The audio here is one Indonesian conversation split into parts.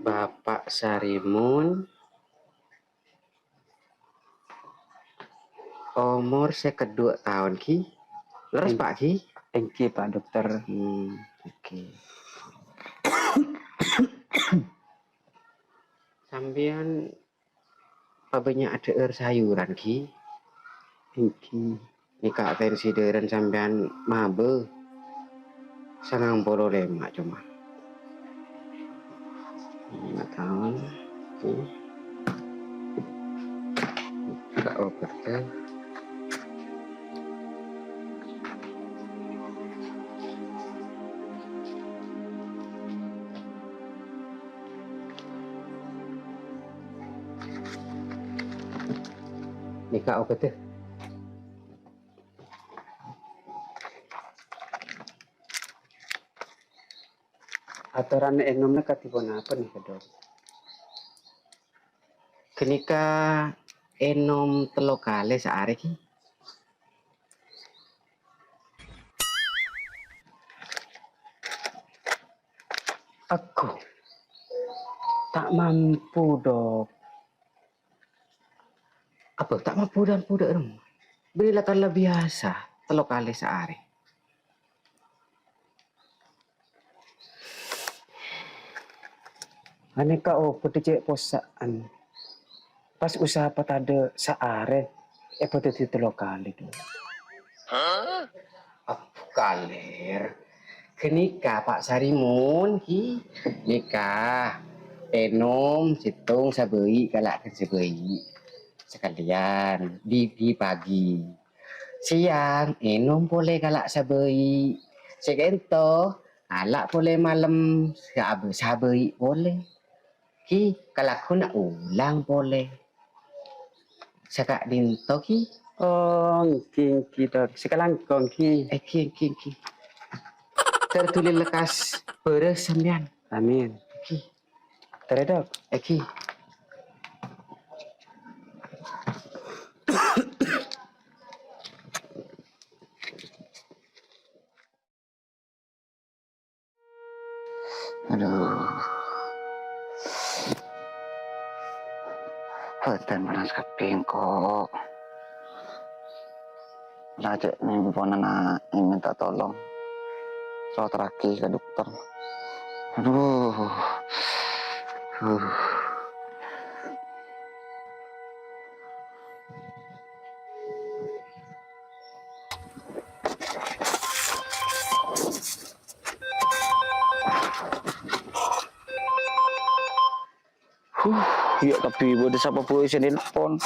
Bapak Sarimun umur sekedua tahun ki. Leres Pak ki? Engki Pak Dokter. Oke. Sampean banyak ada sayuran ki. Engki. Nikah tensi deren sampean mabe. 95 cuma. 5 tahun. Oke. Enggak obat kan? Nikah obat deh. Aturan enomnya katipun apa nih Dok? Kenika enom 3 kali sehari ki. Aku tak mampu Dok. Apa tak mampu dan pudak dong. Berilah kalau biasa 3 kali sehari. Aneka obat cek posaan. Pas usaha patade saare, pada di 3 kali Dok. Apa kalir? Kenika Pak Sarimun ki nikah enom situng sabei kalak sabei sekalian di pagi siang enom boleh kalak sabei segento alak boleh malam sabei boleh ki kalak nak ulang boleh sekak dinto ki Engki Dok. Sekarang kongki. ki tertulis lekas beres sampean. Amin. Ki Tere Dok. ki Aduh. Hutan panas keping kok. Lajak mimpi anak yang minta tolong. Soal terakhir ke dokter. Aduh. Iya tapi boleh siapa pun isi telepon.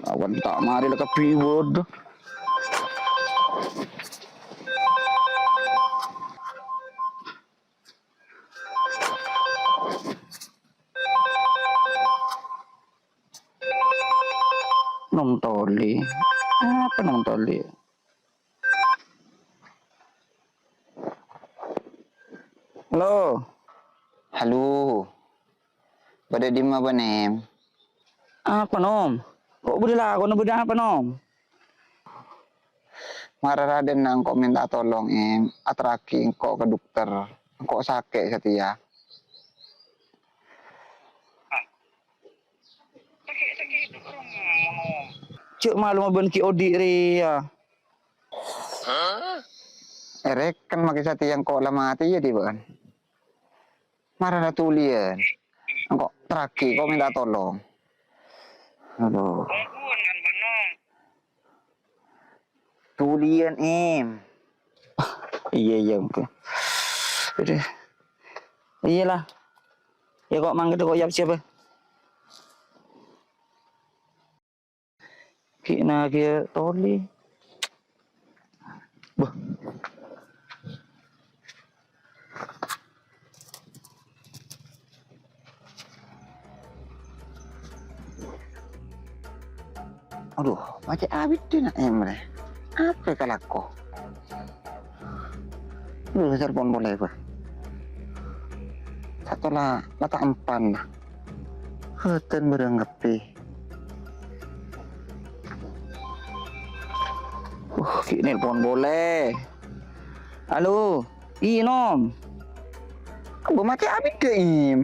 Awan tak mari lah keyboard. Nom toli. Apa nom toli? Halo. Halo. Pada di mana Nem? Apa nom? Kok boleh lah, kok boleh apa nom? Marah Raden nang kok minta tolong atraki kok ke dokter. Kok sakit setia. Cuk malu mau benki odi ria. Erek kan makin sati yang kok lama hati ya di kan. Marah na tulian. Kok terakhir kok minta tolong. Aduh. Tulian Iya oke. Udah. Iyalah. Ya kok mangga kok yap siapa? Kina kia toli. Bah. Aduh, macam abis dia nak Emre. Apa kalako? Telepon boleh apa? Satu lah, mata empan lah. Heten beranggapi. Ki nelpon boleh. Halo, Nom. Kamu mati abis ke Im?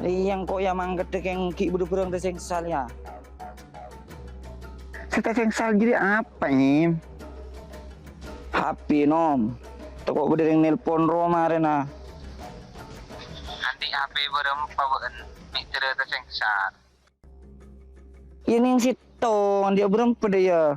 Yang kok yang mangket yang ki budu-budang tesengsal ya. Kita sengsal jadi apa Im? HP Nom. Toko berdering nelpon Roma rena. Nanti HP berempat bukan mikir tesengsal. Ini yang siton dia berempat dia.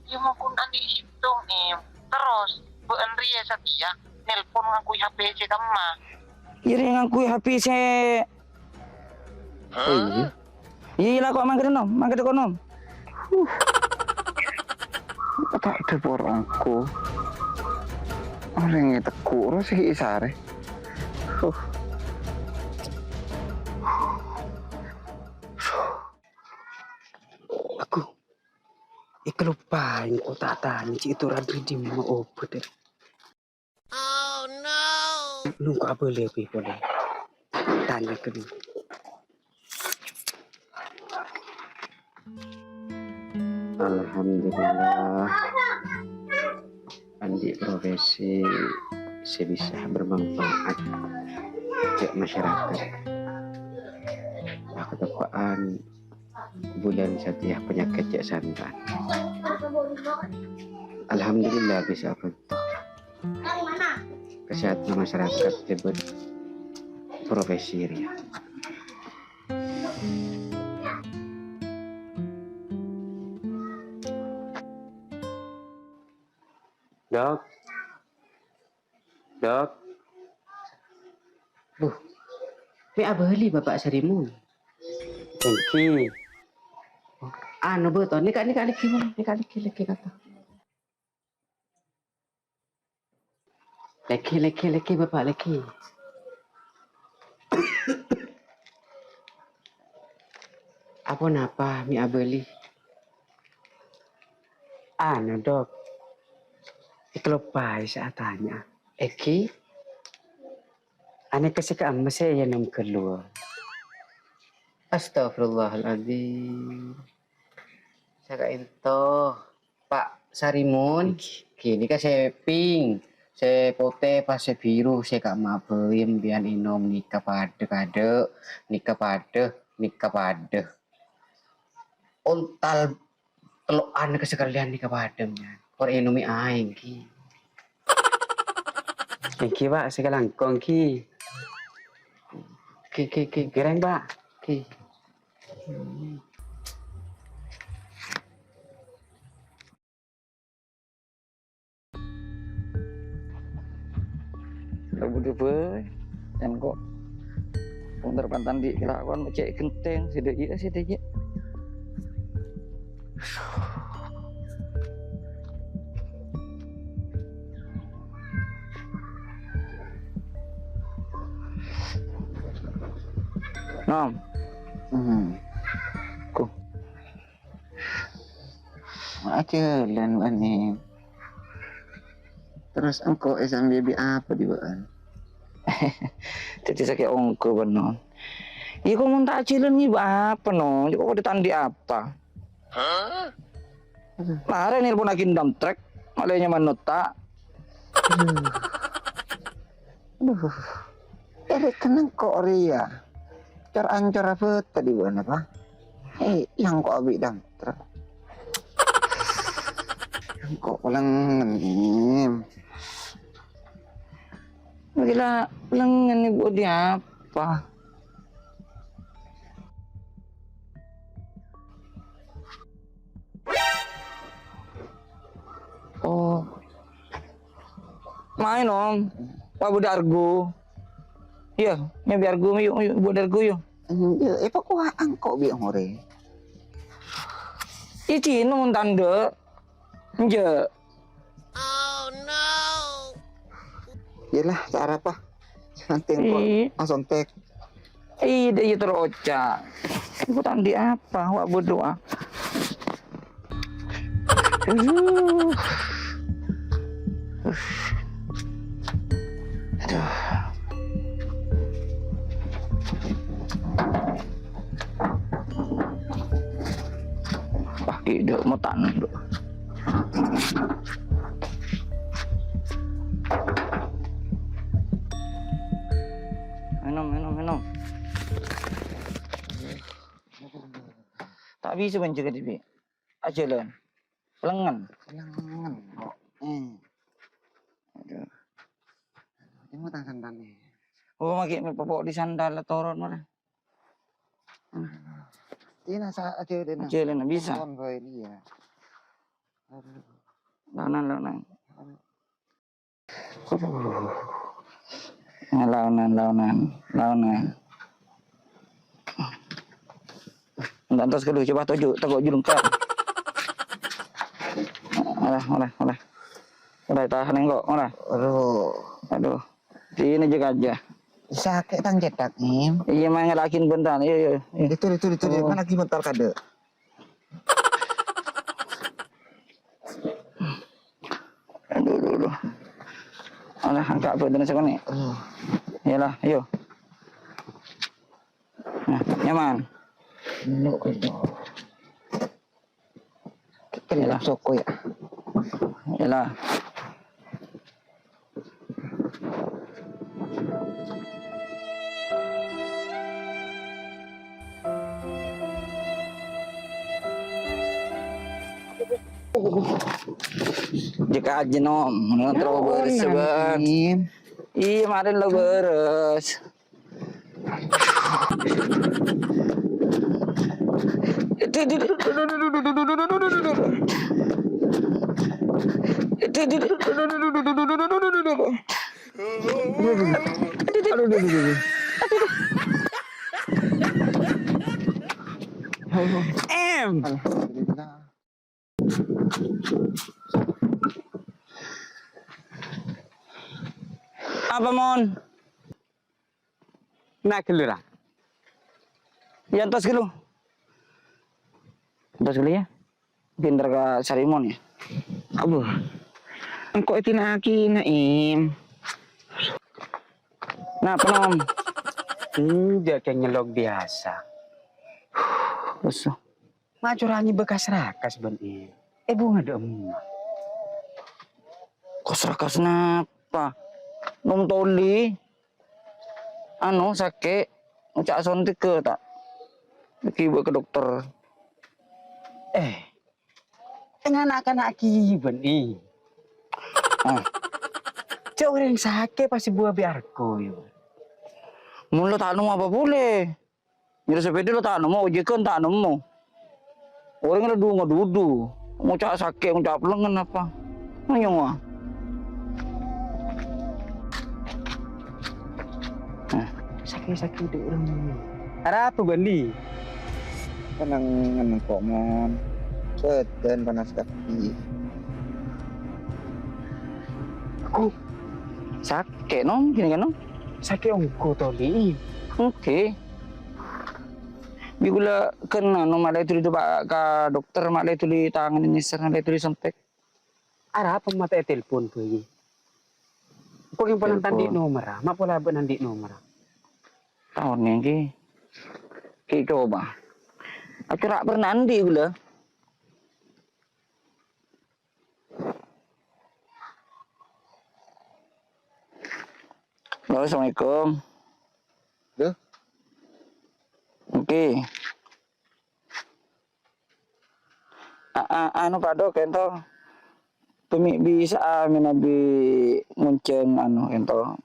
Ya mau kun andi hitung Im. Terus bukan Ria Satya nelpon ngaku HP si Tama. Ini yang aku HP saya. Iya. Iya lah kok mangket Nom, mangket kok Nom. Tak ada borongku. Orang yang teku terus si Isare. Aku kelupain kok tak tanya si itu Radri di mana obat deh. Oh no. Lu kok boleh tanya ke dia. Alhamdulillah Andi profesi sebisa bermanfaat untuk masyarakat. Aku tepaan bulan Satya penyakit cek santan. Alhamdulillah bisa apa? Kesehatan masyarakat disebut profesi Ria. Dok. Ini abeli Bapak Sarimun. Thank Anu betul, nikah lagi kata. Leki Bapak leki. Apa napa mi abeli? Anu dok.Ikelupai saat tanya. Eki. Ane kesukaan masih yang nom keluar. Astagfirullahaladzim. Saya itu Pak Sarimun. Kini kan saya pink, saya putih, pas saya biru, saya kak mabem biar inom nikah pada. Ontal telokan kesekalian nikah pademnya. Kor inomi aing ki. Thank you pak, segala langkong ki. Gereng pak. Ki. Budu-budu dan kok punter pantan di kelakuan cek genteng sedikit. Nom. Ku. Aja lan ani. Terus engkau SMBB apa di bawaan? Jadi sakit ongko benon. Iya kok mau tak acilan nih apa no? Kok ditandi apa? Mare nelpon lagi dam trek, malahnya manota. Aduh. Kenang kok Ria. Ancor apa tadi bukan apa? Yang kok abis dam trek. Yang kok pulang ngenim. Gila, lengan nih buat dia apa? Oh, main om, Pak Budargo. Iya, biar gue yuk Budargo yuk. Apa kuah angkok biang hore? Ini nung tanda, je. Yalah, cara apa? Nanti engkau langsung tek. Iya teroca. Ibu tandi apa? Wak berdoa. Aduh. Tidak mau tanam. Minum. Tak bisa mencegah TV. Ajalan. Lengan. Lengan kok. Aduh. Ini mau tangan sandalnya. Oh, maki popok di sandal toron mana? Ini sa aja deh. Ajalan bisa. Kon boy ini ya. Aduh. Launan. Launan. Enggak terus kedua coba tujuh tegok julung kan. Olah. Udah tahan enggak, olah. Aduh. Sini aja. Sakit tang cetak Im. Iya main ngelakin bentar. Iya. Itu dia. Mana lagi bentar kade. Aduh. Olah angkat badan sekali. Iyalah, ayo. Nah, nyaman. Kita soko ya. Iyalah. Jika aja nom, terlalu beres seban. Iya, kemarin lo beres. Alhamdulillah. Apa mon? Nak kelura. Ya tos dulu. Tos dulu ya. Pinter ke Sarimon ya. Abu. Engkau itu lagi Naim. Nah, penom. Dia kayak nyelok biasa. Terus Macurangi bekas rakas ben Im. Bunga ada emak. kos rakas napa? Nom toli. Anu sakit. Ucak sontik ke tak. Kiba ke dokter. Anak-anak ben Im. Ah, Cak orang sakit pasti buah biarku ya. mun lo tak nemu apa boleh. Nyuruh sepeda lo tak nemu, ojekan tak nemu. Orang ada dua dudu. Ngucak sakit, ngucak lengan apa. Nanya Sakit-sakit dek orang. Ada apa Bandi? Kenangan kok mon. Badan panas kaki. Aku sakit nom, gini kan nom. sakit ongko toli. Oke. Bigula kena nom ada itu di pak ke dokter, ada itu di tangan ini serang ada itu di sontek. Ada apa mata telepon tuh ini? Kok yang pernah tadi nomor? Ma pola benandi nomor. Tahun yang ki coba. Aku rak pernah andi gula. Halo, assalamualaikum. Duh. Oke. Anu Pak Dok ento. Tumi bisa minabi ngunceng anu ento.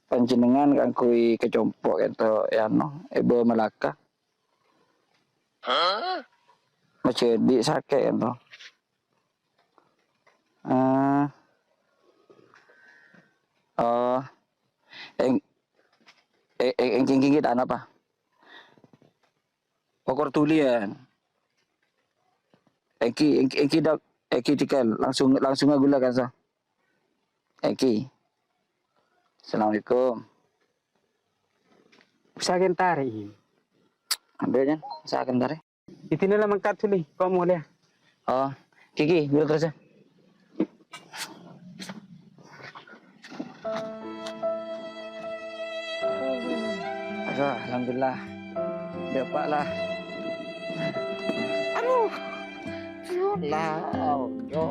Panjenengan kangkui kecompok ento anu Ebo Melaka. Macam di sakit ento. Engking kita apa? Pokor tulian. Engki dak tikal langsung agula kan sa. Engki. Assalamualaikum. Sakit tarik. Ambil saya akan tarik. Itu nila mangkat tuli. Kau mau lihat? Oh, Kiki, dulu terus ya. Alhamdulillah. Dapat lah. lah. Yo.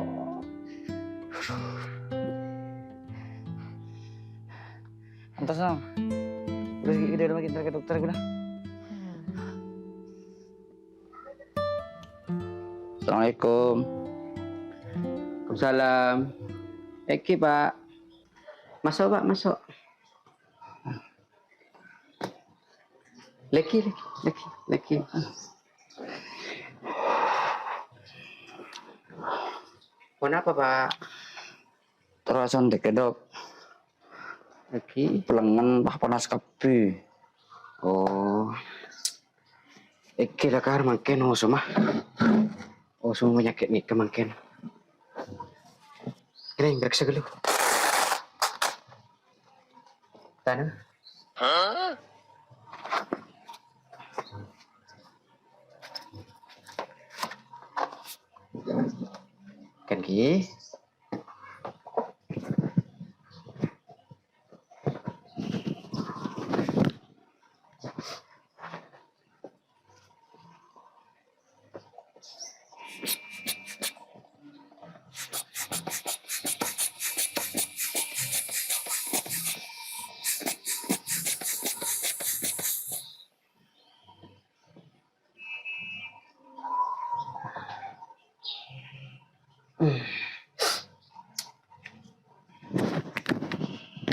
Antas no. Udah gede lagi ke dokter guna. Assalamualaikum. Waalaikumsalam. Eki Pak. Masuk Pak, masuk. Leki. Kenapa Pak? Terasan dek dok. Leki. Pelengan panas kapi. Oh. Eki lah kar mangken semua. Semua penyakit nih kemangken. Kering beraksa dulu. Tanah. Kan ki.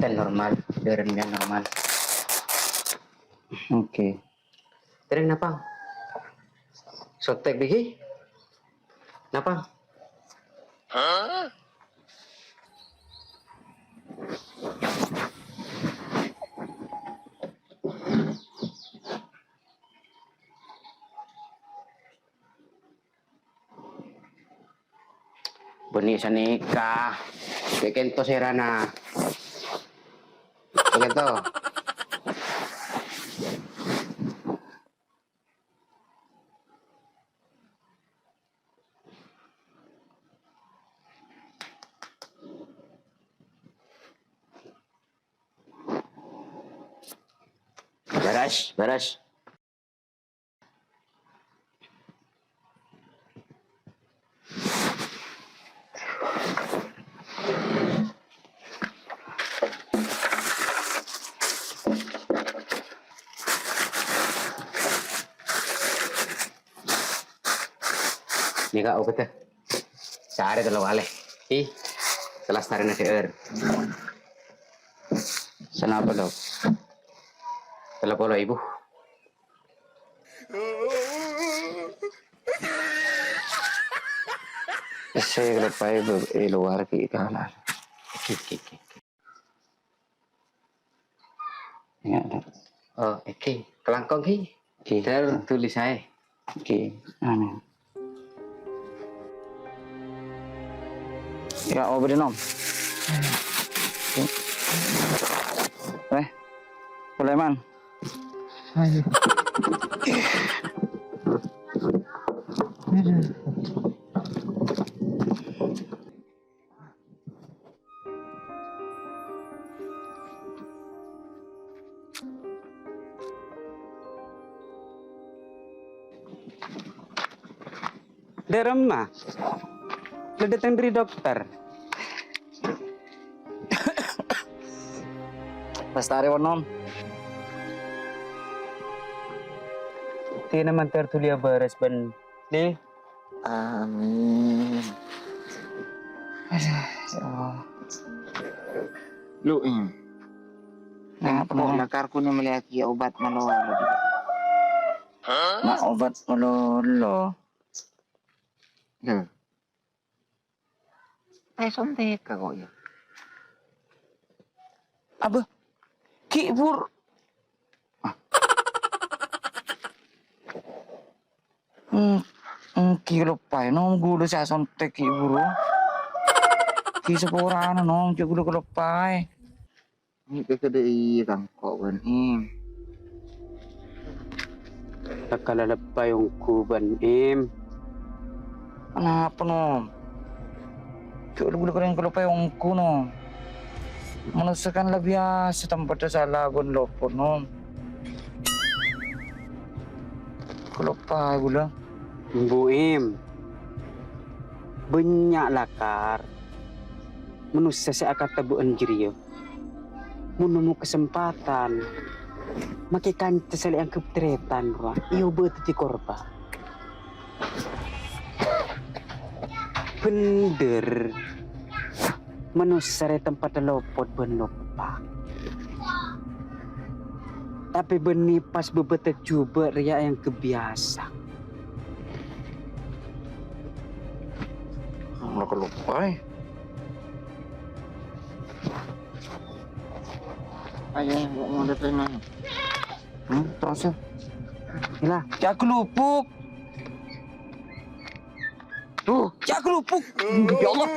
Dan normal, deremnya normal. Oke. Tereng napa? Sotek bihi? Napa? Beni sanika. Bikin to serana. Begitu. Beres. Ni kak obat sehari kalau wale. Kelas tarik nasi Kenapa dok? Kalau pola ibu. Saya kelepai luar ki kalah. Ki. Ya dok. Oh, Eki. Kelangkong ki. Ki. Tulis saya. Oke. Amin. Ya, obat nom. Sulaiman. Derem mah. Lu datang dari dokter. Pastari nom. Tina man tertulia beres ben. Deh. Amin. Ya Allah. Lu ini. Nah, Kok lakarku ni melihat obat malolo. Nah, obat melolo. Loh. Sontek kok ya. Apa? Kibur. Kilo pa no gulo sa sontek kibur. Kisa pora no gulo gulo pa. Ni kekede kang kok ben Nakalalapa yung kuban Kenapa no? Gulo gulo pa yung kuno. Manusakan lah biasa tempat sa lagon lopo no. Gulo pa gulo. Buim. Banyak lakar. Manusia saya akan tabuan jiriyo. Menemu kesempatan. Maki kanca sali ang keptretan wa. Iyo betul di korba. Bener. Manusia tempat lopot benokpa. Tapi beni pas bebetet juga ria yang kebiasa. Nggak kelupa eh. Ayo, mau datang mana? Terus ya. Ila, Cak kelupuk. Tuh, Cak kelupuk. Ya Allah.